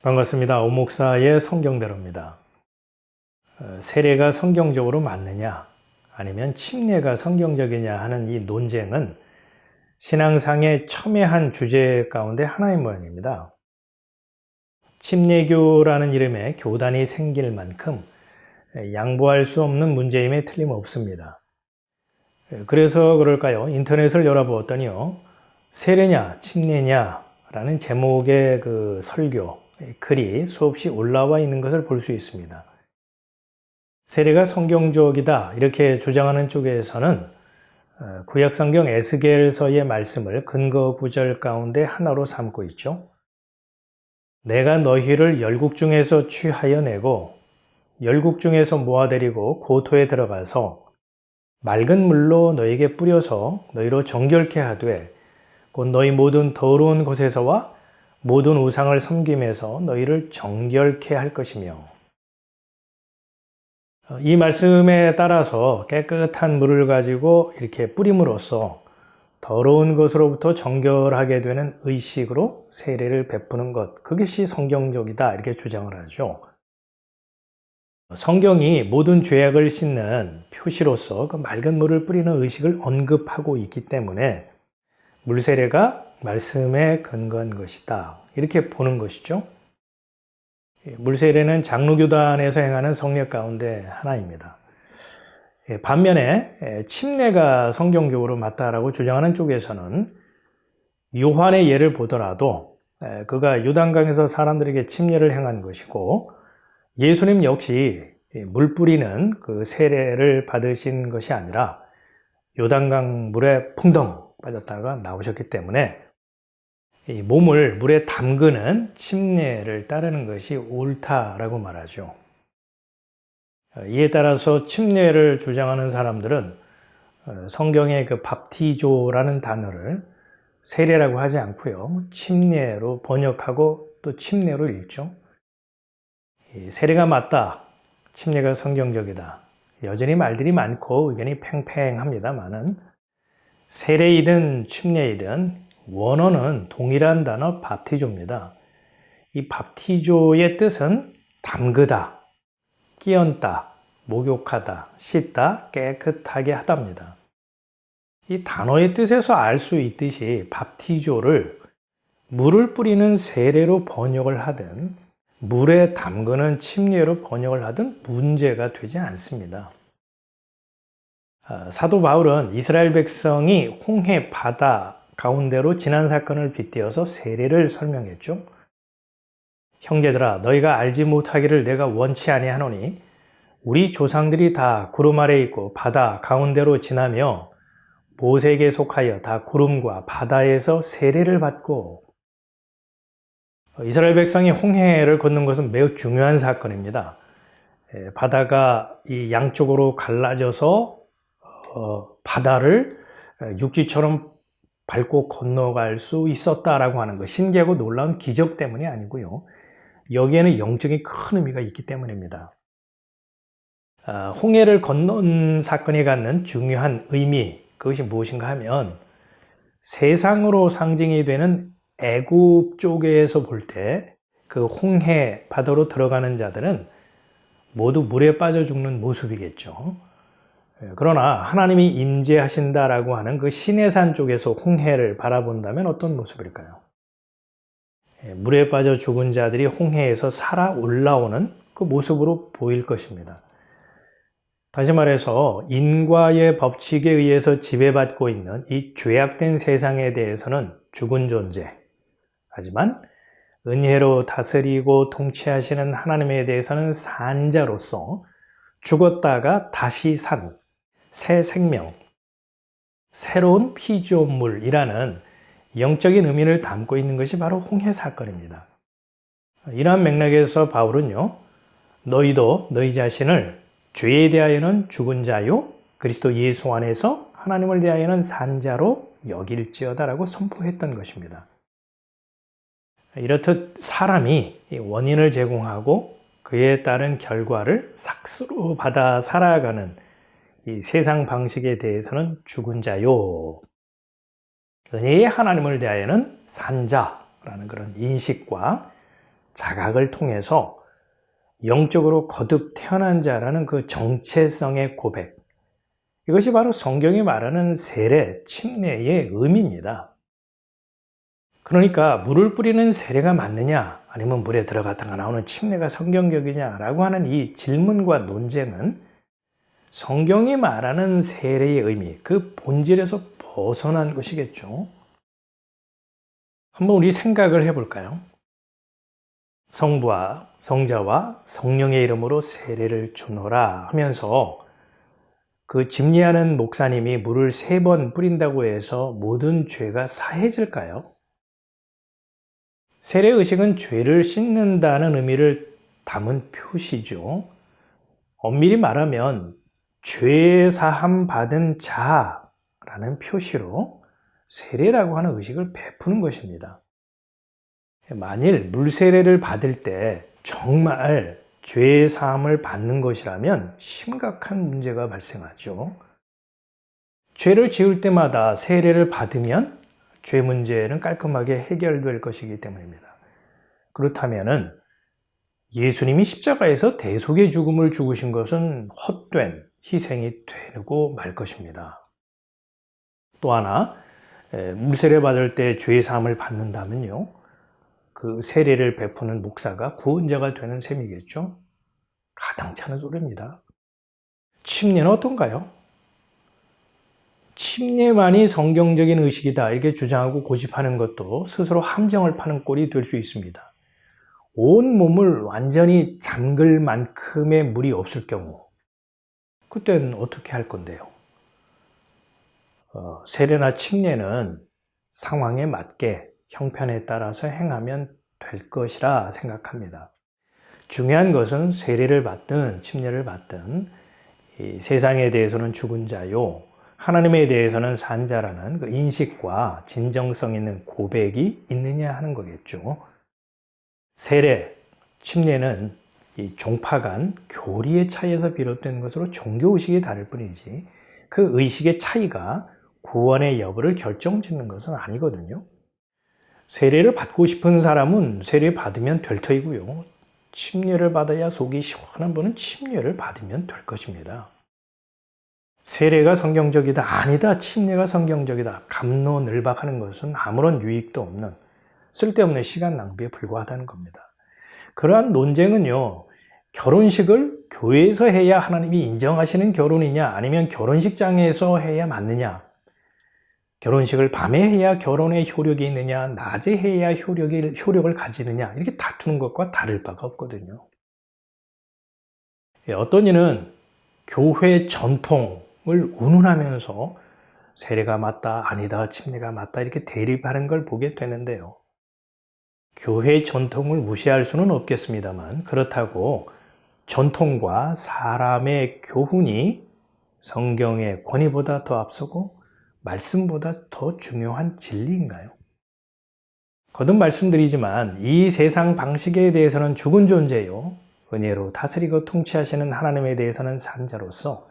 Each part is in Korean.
반갑습니다. 오 목사의 성경대로입니다. 세례가 성경적으로 맞느냐 아니면 침례가 성경적이냐 하는 이 논쟁은 신앙상의 첨예한 주제 가운데 하나인 모양입니다. 침례교라는 이름의 교단이 생길 만큼 양보할 수 없는 문제임에 틀림없습니다. 그래서 그럴까요? 인터넷을 열어보았더니요. 세례냐 침례냐 라는 제목의 그 설교 글이 수없이 올라와 있는 것을 볼 수 있습니다. 세례가 성경적이다 이렇게 주장하는 쪽에서는 구약성경 에스겔서의 말씀을 근거 구절 가운데 하나로 삼고 있죠. 내가 너희를 열국 중에서 취하여 내고 열국 중에서 모아들이고 고토에 들어가서 맑은 물로 너희에게 뿌려서 너희로 정결케 하되 곧 너희 모든 더러운 곳에서와 모든 우상을 섬김에서 너희를 정결케 할 것이며 이 말씀에 따라서 깨끗한 물을 가지고 이렇게 뿌림으로써 더러운 것으로부터 정결하게 되는 의식으로 세례를 베푸는 것, 그것이 성경적이다 이렇게 주장을 하죠. 성경이 모든 죄악을 씻는 표시로서 그 맑은 물을 뿌리는 의식을 언급하고 있기 때문에 물세례가 말씀에 근거한 것이다 이렇게 보는 것이죠. 물세례는 장로교단에서 행하는 성례 가운데 하나입니다. 반면에 침례가 성경적으로 맞다라고 주장하는 쪽에서는 요한의 예를 보더라도 그가 요단강에서 사람들에게 침례를 행한 것이고 예수님 역시 물 뿌리는 그 세례를 받으신 것이 아니라 요단강 물에 풍덩 빠졌다가 나오셨기 때문에 이 몸을 물에 담그는 침례를 따르는 것이 옳다라고 말하죠. 이에 따라서 침례를 주장하는 사람들은 성경의 그 밥티조라는 단어를 세례라고 하지 않고요. 침례로 번역하고 또 침례로 읽죠. 세례가 맞다. 침례가 성경적이다. 여전히 말들이 많고 의견이 팽팽합니다만은 세례이든 침례이든 원어는 동일한 단어 밥티조입니다. 이 밥티조의 뜻은 담그다, 끼얹다, 목욕하다, 씻다, 깨끗하게 하답니다. 이 단어의 뜻에서 알 수 있듯이 밥티조를 물을 뿌리는 세례로 번역을 하든 물에 담그는 침례로 번역을 하든 문제가 되지 않습니다. 사도 바울은 이스라엘 백성이 홍해 바다 가운데로 지난 사건을 빗대어서 세례를 설명했죠. 형제들아 너희가 알지 못하기를 내가 원치 아니하노니 우리 조상들이 다 구름 아래 있고 바다 가운데로 지나며 모세에게 속하여 다 구름과 바다에서 세례를 받고 이스라엘 백성이 홍해를 걷는 것은 매우 중요한 사건입니다. 바다가 이 양쪽으로 갈라져서 바다를 육지처럼 밟고 건너갈 수 있었다라고 하는 것, 신기하고 놀라운 기적 때문이 아니고요. 여기에는 영적인 큰 의미가 있기 때문입니다. 홍해를 건넌 사건이 갖는 중요한 의미, 그것이 무엇인가 하면 세상으로 상징이 되는 애굽 쪽에서 볼 때 그 홍해 바다로 들어가는 자들은 모두 물에 빠져 죽는 모습이겠죠. 그러나 하나님이 임재하신다라고 하는 그 시내산 쪽에서 홍해를 바라본다면 어떤 모습일까요? 물에 빠져 죽은 자들이 홍해에서 살아 올라오는 그 모습으로 보일 것입니다. 다시 말해서 인과의 법칙에 의해서 지배받고 있는 이 죄악된 세상에 대해서는 죽은 존재, 하지만 은혜로 다스리고 통치하시는 하나님에 대해서는 산자로서 죽었다가 다시 산 새 생명, 새로운 피조물이라는 영적인 의미를 담고 있는 것이 바로 홍해 사건입니다. 이러한 맥락에서 바울은요, 너희도 너희 자신을 죄에 대하여는 죽은 자요 그리스도 예수 안에서 하나님을 대하여는 산 자로 여길지어다라고 선포했던 것입니다. 이렇듯 사람이 원인을 제공하고 그에 따른 결과를 삭스로 받아 살아가는 이 세상 방식에 대해서는 죽은 자요. 은혜의 하나님을 대하여는 산 자라는 그런 인식과 자각을 통해서 영적으로 거듭 태어난 자라는 그 정체성의 고백, 이것이 바로 성경이 말하는 세례, 침례의 의미입니다. 그러니까 물을 뿌리는 세례가 맞느냐, 아니면 물에 들어갔다가 나오는 침례가 성경적이냐라고 하는 이 질문과 논쟁은 성경이 말하는 세례의 의미, 그 본질에서 벗어난 것이겠죠. 한번 우리 생각을 해볼까요? 성부와 성자와 성령의 이름으로 세례를 주노라 하면서 그 집례하는 목사님이 물을 3번 뿌린다고 해서 모든 죄가 사해질까요? 세례의식은 죄를 씻는다는 의미를 담은 표시죠. 엄밀히 말하면 죄 사함 받은 자라는 표시로 세례라고 하는 의식을 베푸는 것입니다. 만일 물세례를 받을 때 정말 죄 사함을 받는 것이라면 심각한 문제가 발생하죠. 죄를 지을 때마다 세례를 받으면 죄 문제는 깔끔하게 해결될 것이기 때문입니다. 그렇다면 예수님이 십자가에서 대속의 죽음을 죽으신 것은 헛된 희생이 되고 말 것입니다. 또 하나, 물세례 받을 때 죄 사함을 받는다면요, 그 세례를 베푸는 목사가 구원자가 되는 셈이겠죠? 가당치 않은 소리입니다. 침례는 어떤가요? 침례만이 성경적인 의식이다 이렇게 주장하고 고집하는 것도 스스로 함정을 파는 꼴이 될 수 있습니다. 온 몸을 완전히 잠글 만큼의 물이 없을 경우, 그때는 어떻게 할 건데요? 세례나 침례는 상황에 맞게 형편에 따라서 행하면 될 것이라 생각합니다. 중요한 것은 세례를 받든 침례를 받든 이 세상에 대해서는 죽은 자요, 하나님에 대해서는 산 자라는 그 인식과 진정성 있는 고백이 있느냐 하는 거겠죠. 세례, 침례는 이 종파 간 교리의 차이에서 비롯된 것으로 종교의식이 다를 뿐이지 그 의식의 차이가 구원의 여부를 결정짓는 것은 아니거든요. 세례를 받고 싶은 사람은 세례 받으면 될 터이고요. 침례를 받아야 속이 시원한 분은 침례를 받으면 될 것입니다. 세례가 성경적이다, 아니다, 침례가 성경적이다, 갑론을박하는 것은 아무런 유익도 없는 쓸데없는 시간 낭비에 불과하다는 겁니다. 그러한 논쟁은요, 결혼식을 교회에서 해야 하나님이 인정하시는 결혼이냐, 아니면 결혼식장에서 해야 맞느냐, 결혼식을 밤에 해야 결혼의 효력이 있느냐, 낮에 해야 효력을 가지느냐, 이렇게 다투는 것과 다를 바가 없거든요. 어떤 이는 교회 전통을 운운하면서 세례가 맞다, 아니다, 침례가 맞다 이렇게 대립하는 걸 보게 되는데요. 교회 전통을 무시할 수는 없겠습니다만, 그렇다고 전통과 사람의 교훈이 성경의 권위보다 더 앞서고 말씀보다 더 중요한 진리인가요? 거듭 말씀드리지만 이 세상 방식에 대해서는 죽은 존재요, 은혜로 다스리고 통치하시는 하나님에 대해서는 산 자로서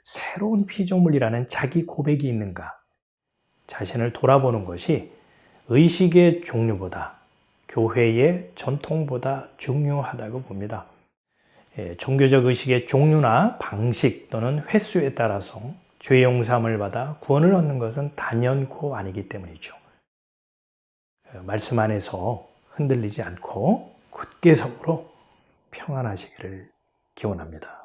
새로운 피조물이라는 자기 고백이 있는가, 자신을 돌아보는 것이 의식의 종류보다, 교회의 전통보다 중요하다고 봅니다. 종교적 의식의 종류나 방식 또는 횟수에 따라서 죄 용서함을 받아 구원을 얻는 것은 단연코 아니기 때문이죠. 말씀 안에서 흔들리지 않고 굳게 서로 평안하시기를 기원합니다.